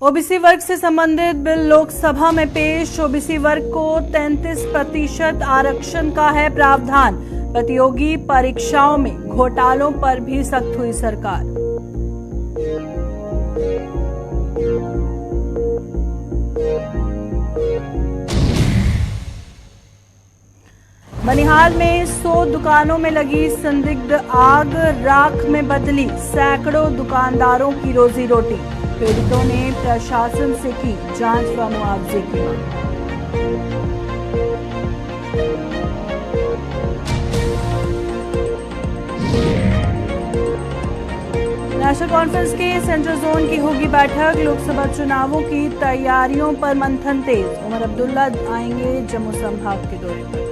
OBC वर्ग से संबंधित बिल लोकसभा में पेश। ओबीसी वर्ग को 33% आरक्षण का है प्रावधान। प्रतियोगी परीक्षाओं में घोटालों पर भी सख्त हुई सरकार। बनिहाल में 100 दुकानों में लगी संदिग्ध आग, राख में बदली सैकड़ों दुकानदारों की रोजी रोटी। पीड़ितों ने प्रशासन से की जांच व मुआवजे की मांग। नेशनल कॉन्फ्रेंस के सेंट्रल जोन की होगी बैठक। लोकसभा चुनावों की तैयारियों पर मंथन तेज। उमर अब्दुल्ला आएंगे जम्मू संभाग के दौरे पर।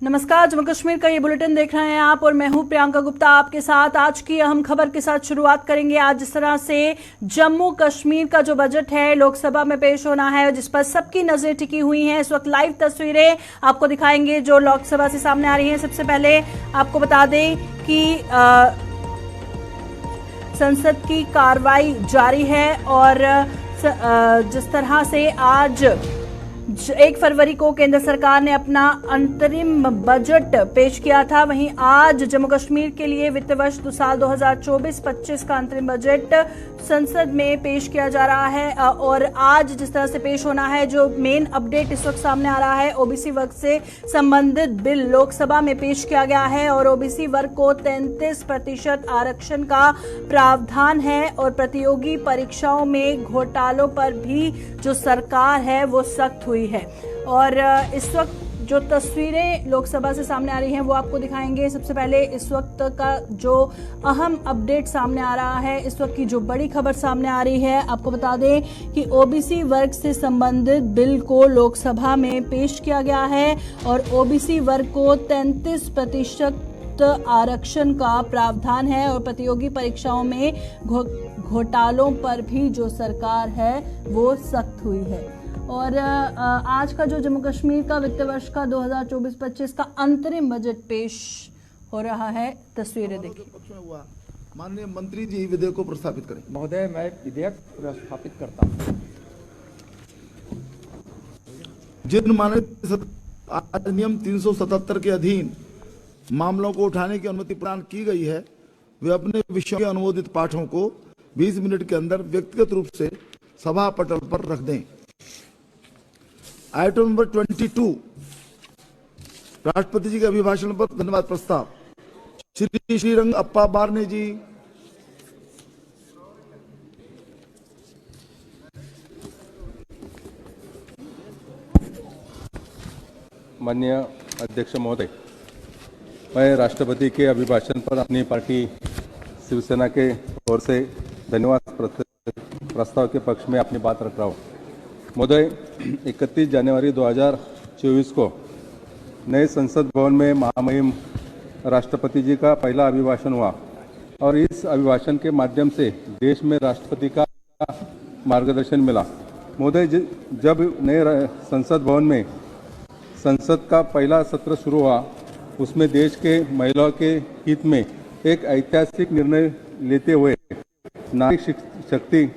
नमस्कार, जम्मू कश्मीर का ये बुलेटिन देख रहे हैं आप और मैं हूं प्रियंका गुप्ता आपके साथ। आज की अहम खबर के साथ शुरुआत करेंगे। आज जिस तरह से जम्मू कश्मीर का जो बजट है लोकसभा में पेश होना है, जिस पर सबकी नजरें टिकी हुई हैं, इस वक्त लाइव तस्वीरें आपको दिखाएंगे जो लोकसभा से सामने आ रही हैं। सबसे पहले आपको बता दें कि संसद की कार्रवाई जारी है और जिस तरह से आज 1 फरवरी को केंद्र सरकार ने अपना अंतरिम बजट पेश किया था, वहीं आज जम्मू कश्मीर के लिए वित्त वर्ष साल 2024-25 का अंतरिम बजट संसद में पेश किया जा रहा है। और आज जिस तरह से पेश होना है, जो मेन अपडेट इस वक्त सामने आ रहा है, ओबीसी वर्ग से संबंधित बिल लोकसभा में पेश किया गया है और ओबीसी वर्ग को 33% आरक्षण का प्रावधान है और प्रतियोगी परीक्षाओं में घोटालों पर भी जो सरकार है वो सख्त हुई है। और इस वक्त जो तस्वीरें लोकसभा से सामने आ रही हैं वो आपको दिखाएंगे। सबसे पहले इस वक्त का जो अहम अपडेट सामने आ रहा है, इस वक्त की जो बड़ी खबर सामने आ रही है, आपको बता दें कि ओबीसी वर्ग से संबंधित बिल को लोकसभा में पेश किया गया है और ओबीसी वर्ग को 33% आरक्षण का प्रावधान है और प्रतियोगी परीक्षाओं में घोटालों पर भी जो सरकार है वो सख्त हुई है। और आज का जो जम्मू कश्मीर का वित्त वर्ष का 2024-25 का अंतरिम बजट पेश हो रहा है, तस्वीरें देखिए। माननीय मंत्री जी विधेयक को प्रस्तावित करें। महोदय, मैं विधेयक प्रस्तावित करता हूं। जिन माननीय अधिनियम 377 के अधीन मामलों को उठाने की अनुमति प्रदान की गई है, वे अपने विषयों के अनुमोदित पाठों को 20 मिनट के अंदर व्यक्तिगत रूप से सभा पटल पर रख दें। आइटम नंबर 22, राष्ट्रपति जी के अभिभाषण पर धन्यवाद प्रस्ताव। श्री श्रीरंग अप्पा बारने जी। माननीय अध्यक्ष महोदय, मैं राष्ट्रपति के अभिभाषण पर अपनी पार्टी शिवसेना के ओर से धन्यवाद प्रस्ताव के पक्ष में अपनी बात रख रहा हूँ। महोदय, 31 जनवरी 2024 को नए संसद भवन में महामहिम राष्ट्रपति जी का पहला अभिभाषण हुआ और इस अभिभाषण के माध्यम से देश में राष्ट्रपति का मार्गदर्शन मिला। महोदय, जब नए संसद भवन में संसद का पहला सत्र शुरू हुआ, उसमें देश के महिलाओं के हित में एक ऐतिहासिक निर्णय लेते हुए नारी शक्ति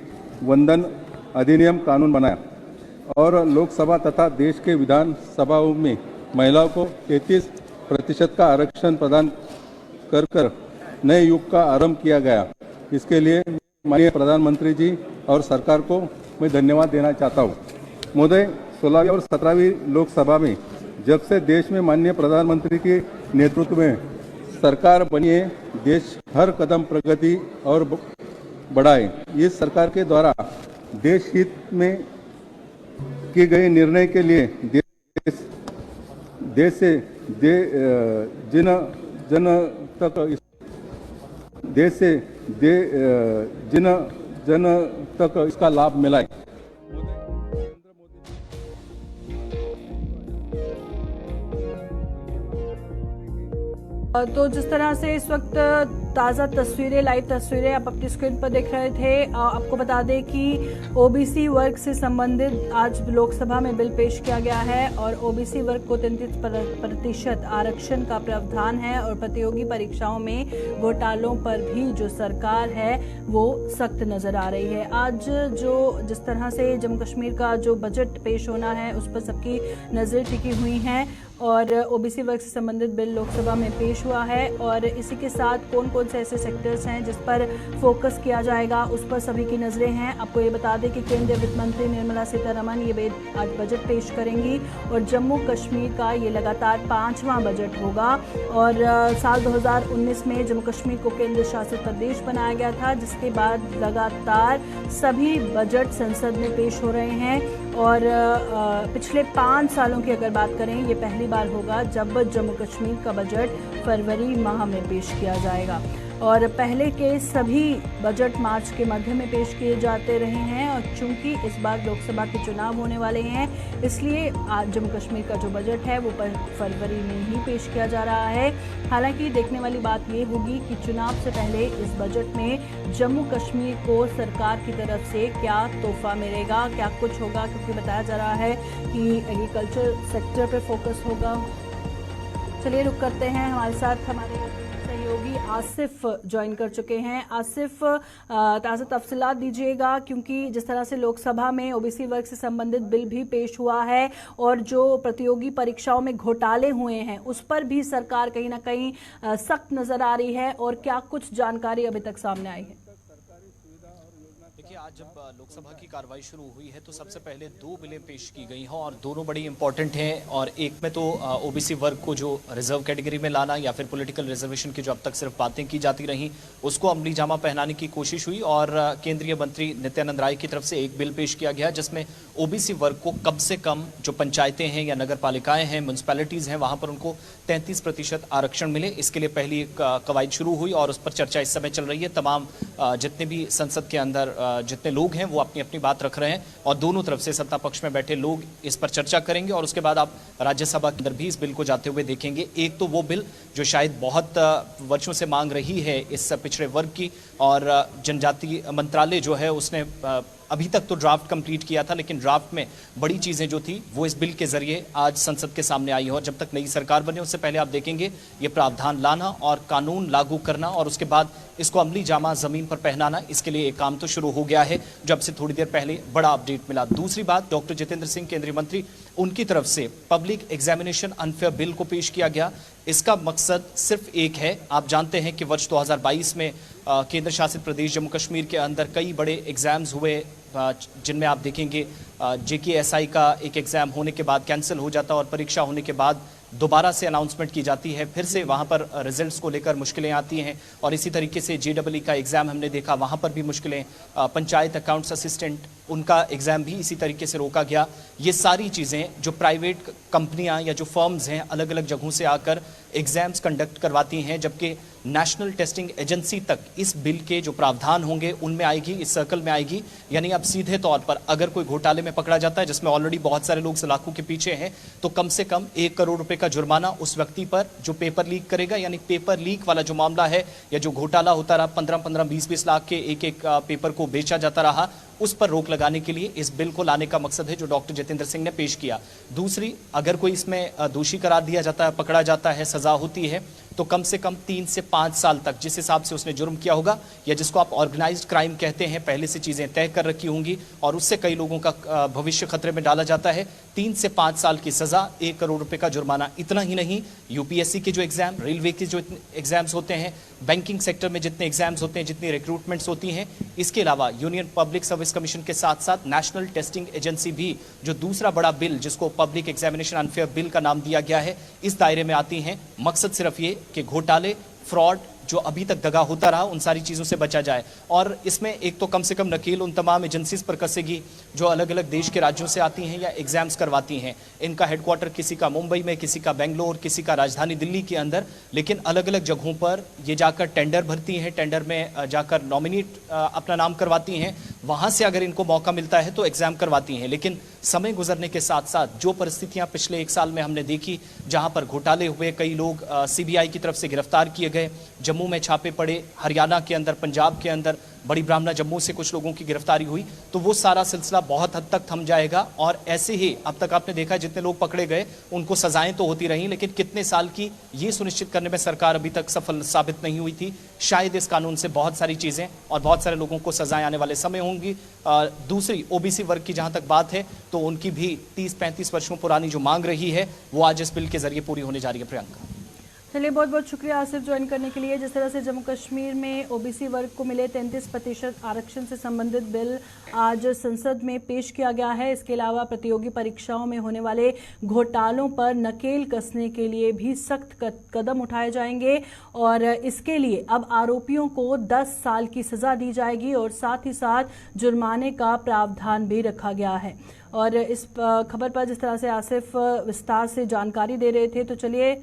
वंदन अधिनियम कानून बनाया और लोकसभा तथा देश के विधान सभाओं में महिलाओं को 33% का आरक्षण प्रदान कर नए युग का आरंभ किया गया। इसके लिए माननीय प्रधानमंत्री जी और सरकार को मैं धन्यवाद देना चाहता हूँ। महोदय, 16वीं और 17वीं लोकसभा में जब से देश में माननीय प्रधानमंत्री के नेतृत्व में सरकार बनी है, देश हर कदम प्रगति और बढ़ाए। इस सरकार के द्वारा देश हित में किए गए निर्णय के लिए देश से जिन जन तक इसका लाभ मिला है। तो जिस तरह से इस वक्त ताज़ा तस्वीरें, लाइव तस्वीरें आप अपनी स्क्रीन पर देख रहे थे। आपको बता दें कि ओबीसी वर्ग से संबंधित आज लोकसभा में बिल पेश किया गया है और ओबीसी वर्ग को 33% आरक्षण का प्रावधान है और प्रतियोगी परीक्षाओं में घोटालों पर भी जो सरकार है वो सख्त नजर आ रही है। आज जो जिस तरह से जम्मू कश्मीर का जो बजट पेश होना है उस पर सबकी नजरें टिकी हुई हैं और ओबीसी वर्ग से संबंधित बिल लोकसभा में पेश हुआ है और इसी के साथ कौन कौन से ऐसे सेक्टर्स हैं जिस पर फोकस किया जाएगा उस पर सभी की नजरें हैं। आपको ये बता दें कि केंद्रीय वित्त मंत्री निर्मला सीतारमण ये आज बजट पेश करेंगी और जम्मू कश्मीर का ये लगातार 5वां बजट होगा और साल 2019 में जम्मू कश्मीर को केंद्र शासित प्रदेश बनाया गया था, जिसके बाद लगातार सभी बजट संसद में पेश हो रहे हैं और पिछले 5 सालों की अगर बात करें ये पहली बार होगा जब जम्मू कश्मीर का बजट फरवरी माह में पेश किया जाएगा और पहले के सभी बजट मार्च के मध्य में पेश किए जाते रहे हैं और चूंकि इस बार लोकसभा के चुनाव होने वाले हैं इसलिए आज जम्मू कश्मीर का जो बजट है वो फरवरी में ही पेश किया जा रहा है। हालांकि देखने वाली बात ये होगी कि चुनाव से पहले इस बजट में जम्मू कश्मीर को सरकार की तरफ से क्या तोहफा मिलेगा, क्या कुछ होगा, क्योंकि बताया जा रहा है कि एग्रीकल्चर सेक्टर पर फोकस होगा। चलिए रुक करते हैं, हमारे साथ हमारे सहयोगी आसिफ ज्वाइन कर चुके हैं। आसिफ, ताज़ा तफसीलात दीजिएगा क्योंकि जिस तरह से लोकसभा में ओबीसी वर्ग से संबंधित बिल भी पेश हुआ है और जो प्रतियोगी परीक्षाओं में घोटाले हुए हैं उस पर भी सरकार कहीं ना कहीं सख्त नजर आ रही है और क्या कुछ जानकारी अभी तक सामने आई है? देखिए, आज जब लोकसभा की कार्रवाई शुरू हुई है तो सबसे पहले 2 बिलें पेश की गई हैं और दोनों बड़ी इंपॉर्टेंट हैं और एक में तो ओबीसी वर्ग को जो रिजर्व कैटेगरी में लाना या फिर पॉलिटिकल रिजर्वेशन की जो अब तक सिर्फ बातें की जाती रहीं उसको अमली जामा पहनाने की कोशिश हुई और केंद्रीय मंत्री नित्यानंद राय की तरफ से एक बिल पेश किया गया जिसमें ओबीसी वर्ग को कम से कम जो पंचायतें हैं या नगर पालिकाएं हैं, म्यूनसिपैलिटीज हैं, वहां पर उनको 33% आरक्षण मिले। इसके लिए पहली एक कवायद शुरू हुई और उस पर चर्चा इस समय चल रही है। तमाम जितने भी संसद के अंदर जितने लोग हैं वो अपनी अपनी बात रख रहे हैं और दोनों तरफ से सत्ता पक्ष में बैठे लोग इस पर चर्चा करेंगे और उसके बाद आप राज्यसभा के अंदर भी इस बिल को जाते हुए देखेंगे। एक तो वो बिल जो शायद बहुत वर्षों से मांग रही है इस पिछड़े वर्ग की और जनजाति मंत्रालय जो है उसने अभी तक तो ड्राफ्ट कंप्लीट किया था लेकिन ड्राफ्ट में बड़ी चीजें जो थी वो इस बिल के जरिए आज संसद के सामने आई है और जब तक नई सरकार बने उससे पहले आप देखेंगे ये प्रावधान लाना और कानून लागू करना और उसके बाद इसको अमली जामा जमीन पर पहनाना, इसके लिए एक काम तो शुरू हो गया है जब से थोड़ी देर पहले बड़ा अपडेट मिला। दूसरी बात, डॉक्टर जितेंद्र सिंह केंद्रीय मंत्री, उनकी तरफ से पब्लिक एग्जामिनेशन अनफेयर बिल को पेश किया गया। इसका मकसद सिर्फ एक है। आप जानते हैं कि वर्ष 2022 में केंद्र शासित प्रदेश जम्मू कश्मीर के अंदर कई बड़े एग्जाम्स हुए जिनमें आप देखेंगे JKSI का एक एग्जाम होने के बाद कैंसिल हो जाता और परीक्षा होने के बाद दोबारा से अनाउंसमेंट की जाती है, फिर से वहाँ पर रिजल्ट्स को लेकर मुश्किलें आती हैं और इसी तरीके से JEE का एग्ज़ाम हमने देखा, वहाँ पर भी मुश्किलें। पंचायत अकाउंट्स असिस्टेंट उनका एग्ज़ाम भी इसी तरीके से रोका गया। ये सारी चीज़ें जो प्राइवेट कंपनियां या जो फर्म्स हैं अलग अलग जगहों से आकर एग्ज़ाम्स कंडक्ट करवाती हैं, जबकि नेशनल टेस्टिंग एजेंसी तक इस बिल के जो प्रावधान होंगे उनमें आएगी, इस सर्कल में आएगी। यानी अब सीधे तौर पर अगर कोई घोटाले में पकड़ा जाता है जिसमें ऑलरेडी बहुत सारे लोग सलाखों के पीछे हैं तो कम से कम 1 करोड़ रुपए का जुर्माना उस व्यक्ति पर जो पेपर लीक करेगा। यानी पेपर लीक वाला जो मामला है या जो घोटाला होता रहा, 15-15, 20-20 लाख के एक पेपर को बेचा जाता रहा, उस पर रोक लगाने के लिए इस बिल को लाने का मकसद है जो डॉक्टर जितेंद्र सिंह ने पेश किया। दूसरी, अगर कोई इसमें दोषी करार दिया जाता है, पकड़ा जाता है, सजा होती है तो कम से कम 3 से 5 साल तक, जिस हिसाब से उसने जुर्म किया होगा या जिसको आप ऑर्गेनाइज्ड क्राइम कहते हैं, पहले से चीजें तय कर रखी होंगी और उससे कई लोगों का भविष्य खतरे में डाला जाता है, 3 से 5 साल की सजा, 1 करोड़ रुपए का जुर्माना। इतना ही नहीं, यूपीएससी के जो एग्जाम, रेलवे के जो एग्जाम्स होते हैं, बैंकिंग सेक्टर में जितने एग्जाम्स होते हैं, जितनी रिक्रूटमेंट्स होती हैं, इसके अलावा यूनियन पब्लिक सर्विस कमीशन के साथ साथ नेशनल टेस्टिंग एजेंसी भी, जो दूसरा बड़ा बिल जिसको पब्लिक एग्जामिनेशन अनफेयर बिल का नाम दिया गया है, इस दायरे में आती हैं। मकसद सिर्फ ये कि घोटाले, फ्रॉड, जो अभी तक दगा होता रहा, उन सारी चीज़ों से बचा जाए। और इसमें एक तो कम से कम नकील उन तमाम एजेंसीज पर कसेगी जो अलग अलग देश के राज्यों से आती हैं या एग्जाम्स करवाती हैं। इनका हेडक्वार्टर किसी का मुंबई में, किसी का बेंगलोर, किसी का राजधानी दिल्ली के अंदर, लेकिन अलग अलग जगहों पर ये जाकर टेंडर भरती हैं, टेंडर में जाकर नॉमिनेट अपना नाम करवाती हैं वहां से अगर इनको मौका मिलता है तो एग्जाम करवाती हैं। लेकिन समय गुजरने के साथ साथ जो परिस्थितियां पिछले 1 साल में हमने देखी, जहां पर घोटाले हुए, कई लोग सीबीआई की तरफ से गिरफ्तार किए गए, जम्मू में छापे पड़े, हरियाणा के अंदर, पंजाब के अंदर बड़ी ब्राह्मणा जम्मू से कुछ लोगों की गिरफ्तारी हुई, तो वो सारा सिलसिला बहुत हद तक थम जाएगा। और ऐसे ही अब तक आपने देखा जितने लोग पकड़े गए उनको सजाएं तो होती रहीं, लेकिन कितने साल की ये सुनिश्चित करने में सरकार अभी तक सफल साबित नहीं हुई थी। शायद इस कानून से बहुत सारी चीजें और बहुत सारे लोगों को सजाएं आने वाले समय होंगी। दूसरी ओबीसी वर्ग की जहां तक बात है तो उनकी भी 30-35 वर्षों पुरानी जो मांग रही है वो आज इस बिल के जरिए पूरी होने जा रही है। प्रियंका, चलिए, बहुत बहुत शुक्रिया आसिफ ज्वाइन करने के लिए। जिस तरह से जम्मू कश्मीर में ओबीसी वर्ग को मिले 33% आरक्षण से संबंधित बिल आज संसद में पेश किया गया है। इसके अलावा प्रतियोगी परीक्षाओं में होने वाले घोटालों पर नकेल कसने के लिए भी सख्त कदम उठाए जाएंगे और इसके लिए अब आरोपियों को 10 साल की सजा दी जाएगी और साथ ही साथ जुर्माने का प्रावधान भी रखा गया है। और इस खबर पर जिस तरह से आसिफ विस्तार से जानकारी दे रहे थे, तो चलिए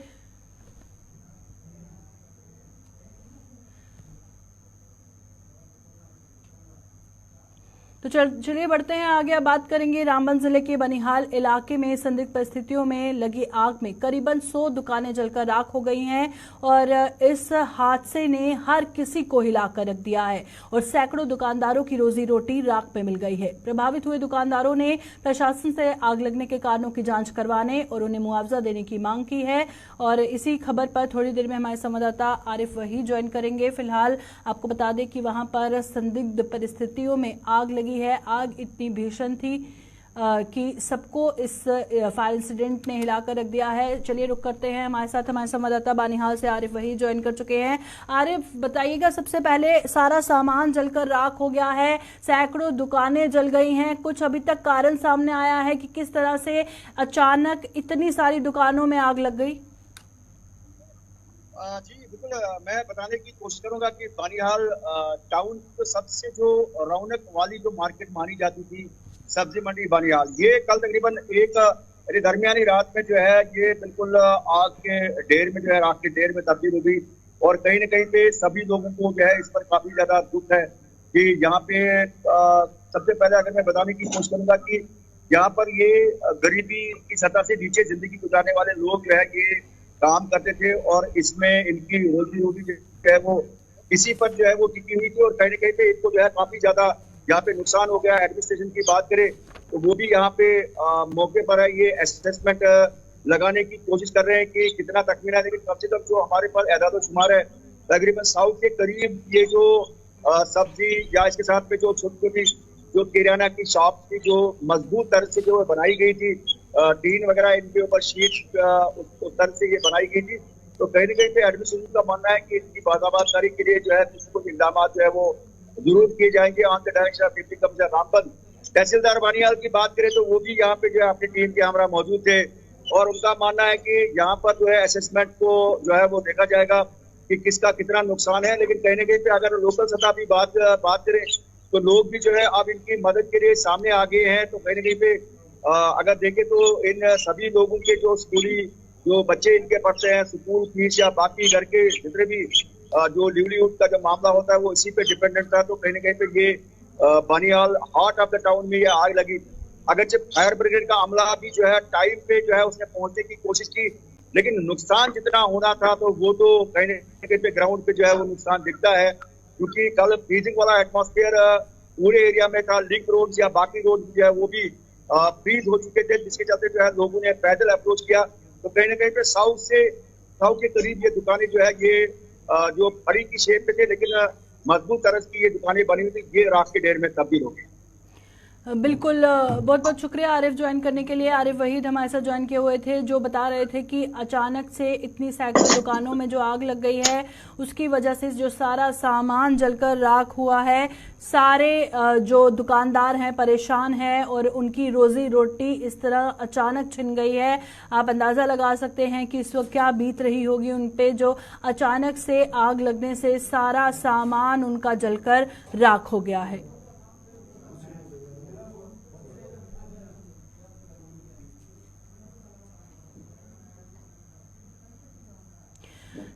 चलिए बढ़ते हैं आगे। अब बात करेंगे रामबन जिले के बनिहाल इलाके में संदिग्ध परिस्थितियों में लगी आग में करीबन 100 दुकानें जलकर राख हो गई हैं और इस हादसे ने हर किसी को हिलाकर रख दिया है और सैकड़ों दुकानदारों की रोजी रोटी राख में मिल गई है। प्रभावित हुए दुकानदारों ने प्रशासन से आग लगने के कारणों की जांच करवाने और उन्हें मुआवजा देने की मांग की है। और इसी खबर पर थोड़ी देर में हमारे संवाददाता आरिफ वही ज्वाइन करेंगे। फिलहाल आपको बता दें कि वहां पर संदिग्ध परिस्थितियों में आग लगी है। आग इतनी भीषण थी कि सबको इस फायर इंसिडेंट ने हिलाकर रख दिया है। चलिए रुक करते हैं, हमारे साथ हमारे संवाददाता बानिहाल से आरिफ वही ज्वाइन कर चुके हैं। आरिफ, बताइएगा, सबसे पहले सारा सामान जलकर राख हो गया है, सैकड़ों दुकानें जल गई हैं, कुछ अभी तक कारण सामने आया है कि किस तरह से अचानक इतनी सारी दुकानों में आग लग गई? जी बिल्कुल, मैं बताने की कोशिश करूंगा कि बानिहाल टाउन की सबसे जो रौनक वाली जो मार्केट मानी जाती थी, सब्जी मंडी बानिहाल, ये कल तकरीबन एक दरमियानी रात में जो है ये बिल्कुल आग के ढेर में जो है, राख के ढेर में तब्दील हो गई। और कहीं न कहीं पे सभी लोगों को जो है इस पर काफी ज्यादा दुख है कि यहाँ पे सबसे पहले अगर मैं बताने की कोशिश करूंगा कि यहाँ पर ये गरीबी की सतह से नीचे जिंदगी गुजारने वाले लोग जो है ये काम करते थे और इसमें इनकी रोजी रोटी जो है वो इसी पर जो है वो टिकी हुई थी। और कहीं न कहीं पे इनको जो है काफी ज्यादा यहाँ पे नुकसान हो गया। एडमिनिस्ट्रेशन की बात करें तो वो भी यहाँ पे मौके पर है, ये असेसमेंट लगाने की कोशिश कर रहे हैं कि कितना तकमीना, लेकिन कम से कम जो हमारे पास एदाद शुमार है तकरीबन 100 के करीब ये जो सब्जी या इसके साथ में जो छोटी छोटी जो किराना की शॉप की जो मजबूत तरह से जो बनाई गई थी, टीन वगैरह इनके ऊपर शीट उस तरह से ये बनाई गई थी। तो कहीं न कहीं पे एडमिनिस्ट्रेशन का मानना है कि इनकी बाजाबादकारी के लिए जो है कुछ कुछ इक़दाम जो है वो जरूर किए जाएंगे। On the direction of deputy commissioner Ramban, तहसीलदार बानिहाल की बात करें तो वो भी यहाँ पे जो है अपनी टीम के हमरा मौजूद थे और उनका मानना है कि यहाँ पर जो है असेसमेंट को जो है वो देखा जाएगा कि किसका कितना नुकसान है। लेकिन कहीं न कहीं पे अगर लोकल सतह भी बात करें तो लोग भी जो है अब इनकी मदद के लिए सामने आ गए हैं। तो कहीं न कहीं पे अगर देखें तो इन सभी लोगों के जो स्कूली जो बच्चे इनके पढ़ते हैं, स्कूल फीस या बाकी घर के जितने भी जो लिवलीहुड का जो मामला होता है वो इसी पे डिपेंडेंट था। तो कहीं न कहीं पे ये Banihal heart of the town में ये आग लगी। अगरचे फायर ब्रिगेड का अमला भी जो है टाइम पे जो है उसने पहुंचने की कोशिश की, लेकिन नुकसान जितना होना था तो वो तो कहीं न कहीं पे ग्राउंड पे जो है वो नुकसान दिखता है, क्योंकि कल फ्रीजिंग वाला एटमॉस्फेयर पूरे एरिया में था। लिंक रोड या बाकी रोड जो है वो भी फ्रीज हो चुके थे, जिसके चलते जो है लोगों ने पैदल अप्रोच किया। तो कहीं ना कहीं पे 100 के करीब ये दुकानें जो है ये जो फड़ी की शेप पे थे, लेकिन मजबूत तरह की ये दुकानें बनी हुई थी, ये राख के ढेर में तब्दील हो गई। बिल्कुल, बहुत बहुत शुक्रिया आरिफ ज्वाइन करने के लिए। आरिफ वहीद हमारे साथ ज्वाइन किए हुए थे, जो बता रहे थे कि अचानक से इतनी सैकड़ों दुकानों में जो आग लग गई है उसकी वजह से जो सारा सामान जलकर राख हुआ है, सारे जो दुकानदार हैं परेशान हैं और उनकी रोजी रोटी इस तरह अचानक छिन गई है। आप अंदाज़ा लगा सकते हैं कि इस वक्त क्या बीत रही होगी उन पे, जो अचानक से आग लगने से सारा सामान उनका जलकर राख हो गया है।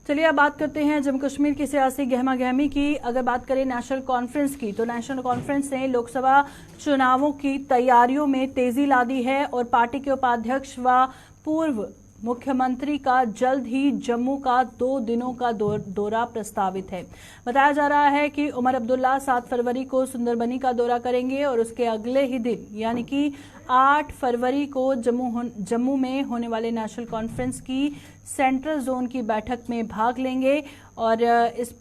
चलिए अब बात करते हैं जम्मू कश्मीर की सियासी गहमा गहमी की। अगर बात करें नेशनल कॉन्फ्रेंस की, तो नेशनल कॉन्फ्रेंस ने लोकसभा चुनावों की तैयारियों में तेजी ला दी है और पार्टी के उपाध्यक्ष व पूर्व मुख्यमंत्री का जल्द ही जम्मू का 2 दिनों का दौरा प्रस्तावित है। बताया जा रहा है कि उमर अब्दुल्ला 7 फरवरी को सुंदरबनी का दौरा करेंगे और उसके अगले ही दिन यानी कि 8 फरवरी को जम्मू में होने वाले नेशनल कॉन्फ्रेंस की सेंट्रल जोन की बैठक में भाग लेंगे। और इस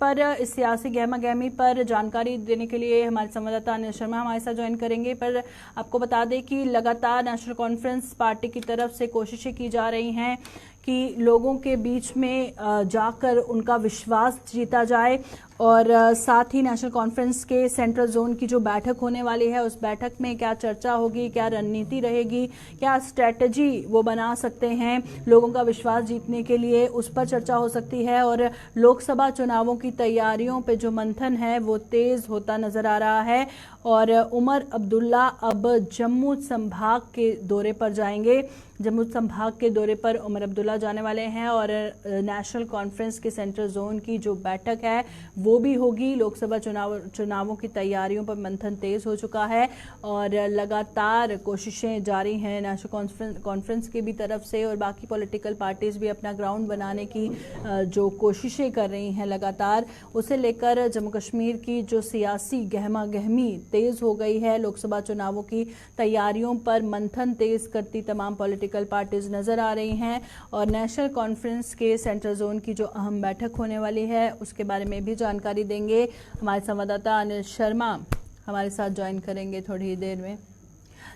सियासी गहमा गहमी पर जानकारी देने के लिए हमारे संवाददाता अनिल शर्मा हमारे साथ ज्वाइन करेंगे। पर आपको बता दें कि लगातार नेशनल कॉन्फ्रेंस पार्टी की तरफ से कोशिशें की जा रही हैं कि लोगों के बीच में जाकर उनका विश्वास जीता जाए और साथ ही नेशनल कॉन्फ्रेंस के सेंट्रल जोन की जो बैठक होने वाली है उस बैठक में क्या चर्चा होगी, क्या रणनीति रहेगी, क्या स्ट्रैटेजी वो बना सकते हैं लोगों का विश्वास जीतने के लिए, उस पर चर्चा हो सकती है। और लोकसभा चुनावों की तैयारियों पे जो मंथन है वो तेज होता नजर आ रहा है। और उमर अब्दुल्ला अब जम्मू संभाग के दौरे पर जाएंगे। जम्मू संभाग के दौरे पर उमर अब्दुल्ला जाने वाले हैं और नेशनल कॉन्फ्रेंस के सेंट्रल जोन की जो बैठक है वो भी होगी। लोकसभा चुनावों की तैयारियों पर मंथन तेज हो चुका है और लगातार कोशिशें जारी हैं नेशनल कॉन्फ्रेंस की भी तरफ से और बाकी पॉलिटिकल पार्टीज भी अपना ग्राउंड बनाने की जो कोशिशें कर रही हैं लगातार, उसे लेकर जम्मू कश्मीर की जो सियासी गहमा गहमी तेज हो गई है। लोकसभा चुनावों की तैयारियों पर मंथन तेज करती तमाम पॉलिटिकल पार्टीज नजर आ रही हैं और नेशनल कॉन्फ्रेंस के सेंट्रल जोन की जो अहम बैठक होने वाली है उसके बारे में भी जानकारी देंगे। हमारे संवाददाता अनिल शर्मा हमारे साथ ज्वाइन करेंगे थोड़ी ही देर में।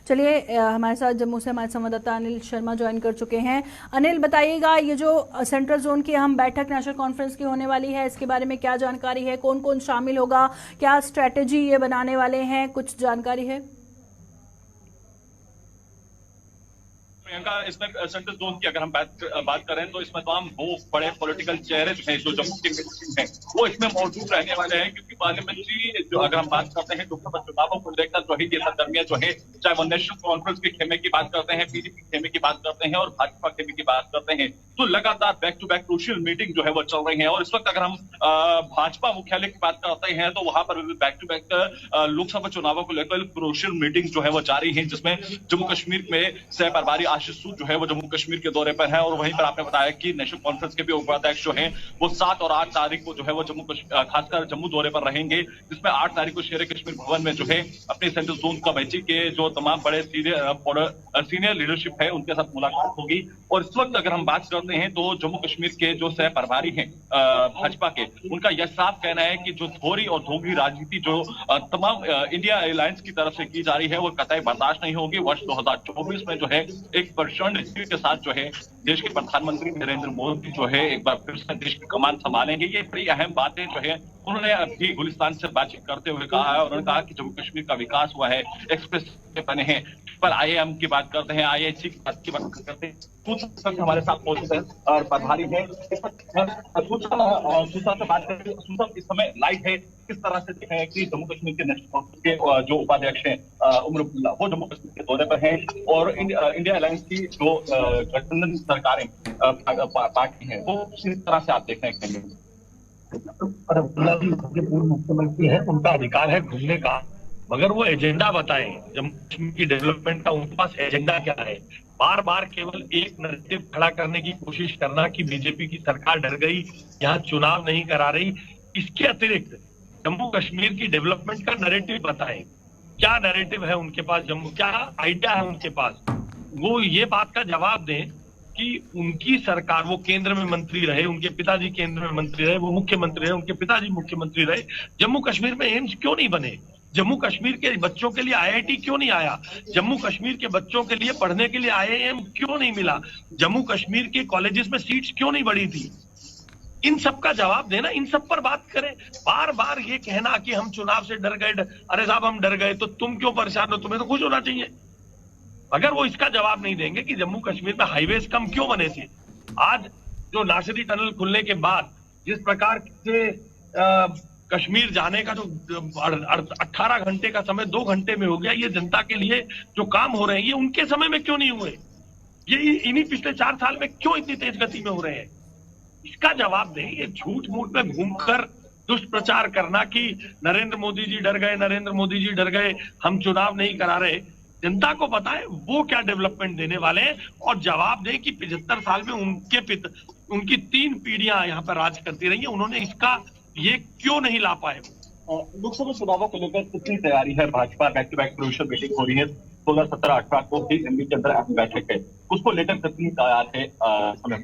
चलिए हमारे साथ जम्मू से हमारे संवाददाता अनिल शर्मा ज्वाइन कर चुके हैं। अनिल, बताइएगा ये जो सेंट्रल जोन की अहम बैठक नेशनल कॉन्फ्रेंस की होने वाली है इसके बारे में क्या जानकारी है, कौन कौन शामिल होगा, क्या स्ट्रैटेजी ये बनाने वाले हैं, कुछ जानकारी है? प्रियंका, इसमें सेंट्रल जोन की अगर हम बात करें तो इसमें तमाम वो बड़े पॉलिटिकल चेहरे जो हैं जो जम्मू के हैं वो इसमें मौजूद रहने वाले हैं, क्योंकि पार्लियामेंट्री जो अगर हम बात करते हैं लोकसभा चुनावों को लेकर जो है ये सरगर्मियां जो है, चाहे वो नेशनल कॉन्फ्रेंस के खेमे की बात करते हैं, पीडीपी खेमे की बात करते हैं और भाजपा खेमे की बात करते हैं, तो लगातार back to back crucial meeting जो है वो चल रही है। और इस वक्त अगर हम भाजपा मुख्यालय की बात करते हैं तो वहां पर बैक टू बैक लोकसभा चुनावों को लेकर क्रूशियल मीटिंग जो है वो जारी है, जिसमें जम्मू कश्मीर में सह प्रभारी आशीष सूद जो है वो जम्मू कश्मीर के दौरे पर है। और वहीं पर आपने बताया कि नेशनल कॉन्फ्रेंस के भी उपाध्यक्ष जो हैं वो 7 और 8 तारीख को जो है वो खासकर जम्मू दौरे पर रहेंगे, जिसमें 8 तारीख को शेर कश्मीर भवन में जो है अपने सेंट्रल जोन कमेटी के जो तमाम बड़े सीनियर लीडरशिप है उनके साथ मुलाकात होगी। और इस वक्त अगर हम बात करते हैं तो जम्मू कश्मीर के जो सह प्रभारी हैं भाजपा के, उनका यह साफ कहना है कि जो थोड़ी और धोगी राजनीति जो तमाम इंडिया अलायंस की तरफ से की जा रही है वो कतई बर्दाश्त नहीं होगी। वर्ष 2024 में जो है एक प्रचंड नीति के साथ जो है देश के प्रधानमंत्री नरेंद्र मोदी जो है एक बार फिर से देश की कमान संभालेंगे। ये बड़ी अहम बातें जो है उन्होंने अभी गुलिस्तान से बातचीत करते हुए कहा है। उन्होंने कहा कि जम्मू कश्मीर का विकास हुआ है, एक्सप्रेस बने हैं, पर आईआईएम की बात करते हैं, आईआईसी की बात करते हैं। सूचना हमारे साथ मौजूद है और प्रभारी है सूचना से बात करें। सूचना इस समय लाइव है, किस तरह से देखें कि जम्मू कश्मीर के नेशनल कॉन्फ्रेंस के जो उपाध्यक्ष हैं उमर अब्दुल्ला वो जम्मू कश्मीर के दौरे पर हैं और इंडिया अलायंस की जो गठबंधन सरकारें पार्टी है वो किस तरह से आप देख रहे हैं? अब्दुल्ला जी पूर्व मुख्यमंत्री है, उनका अधिकार है घूमने का, मगर वो एजेंडा बताएं जम्मू कश्मीर की डेवलपमेंट का उनके पास एजेंडा क्या है। बार बार केवल एक नैरेटिव खड़ा करने की कोशिश करना कि बीजेपी की सरकार डर गई, यहाँ चुनाव नहीं करा रही, इसके अतिरिक्त जम्मू कश्मीर की डेवलपमेंट का नैरेटिव बताएं। क्या नैरेटिव है उनके पास, जम्मू क्या आइडिया है उनके पास, वो ये बात का जवाब दें कि उनकी सरकार, वो केंद्र में मंत्री रहे, उनके पिताजी केंद्र में मंत्री रहे, वो मुख्यमंत्री रहे, उनके पिताजी मुख्यमंत्री रहे, जम्मू कश्मीर में एम्स क्यों नहीं बने, जम्मू कश्मीर के बच्चों के लिए आईआईटी क्यों नहीं आया, जम्मू कश्मीर के बच्चों के लिए पढ़ने के लिए आईआईएम क्यों नहीं मिला, जम्मू कश्मीर के कॉलेजेस में सीट्स क्यों नहीं बढ़ी थी। इन सब का जवाब देना, इन सब पर बात करें। बार बार ये कहना कि हम चुनाव से डर गए, अरे साहब हम डर गए तो तुम क्यों परेशान हो, तुम्हें तो खुश होना चाहिए। अगर वो इसका जवाब नहीं देंगे कि जम्मू कश्मीर में हाईवेज कम क्यों बने थे, आज जो नासिरी टनल खुलने के बाद जिस प्रकार से कश्मीर जाने का जो 18 घंटे का समय 2 घंटे में हो गया, ये जनता के लिए जो काम हो रहे हैं ये उनके समय में क्यों नहीं हुए, ये इन्हीं पिछले 4 साल में क्यों इतनी तेज गति में हो रहे हैं। इसका जवाब दें। ये झूठ मूठ में घूमकर दुष्प्रचार करना कि नरेंद्र मोदी जी डर गए, नरेंद्र मोदी जी डर गए, हम चुनाव नहीं करा रहे। जनता को बताएं वो क्या डेवलपमेंट देने वाले हैं और जवाब दें कि 75 साल में उनकी 3 पीढ़ियां यहाँ पर राज करती रही है, उन्होंने इसका ये क्यों नहीं ला पाए। लोकसभा चुनावों को लेकर कितनी तैयारी है? Bhajpa back to back provision meeting हो रही है 16, 17, 18 को भी दिल्ली के अंदर अपनी बैठक है, उसको लेकर कितनी तैयार है समय?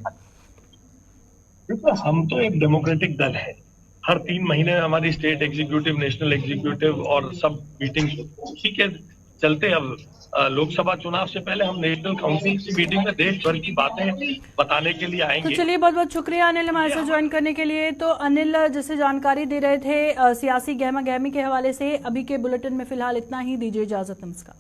हम तो एक डेमोक्रेटिक दल है, हर 3 महीने में हमारी स्टेट एग्जीक्यूटिव, नेशनल एग्जीक्यूटिव और सब मीटिंग्स उसी के चलते अब लोकसभा चुनाव से पहले हम नेशनल काउंसिल की मीटिंग में देश भर की बातें बताने के लिए आएंगे। तो चलिए, बहुत बहुत शुक्रिया अनिल हमारे साथ ज्वाइन करने के लिए। तो अनिल जैसे जानकारी दे रहे थे सियासी गहमा गहमी के हवाले से, अभी के बुलेटिन में फिलहाल इतना ही। दीजिए इजाजत, नमस्कार।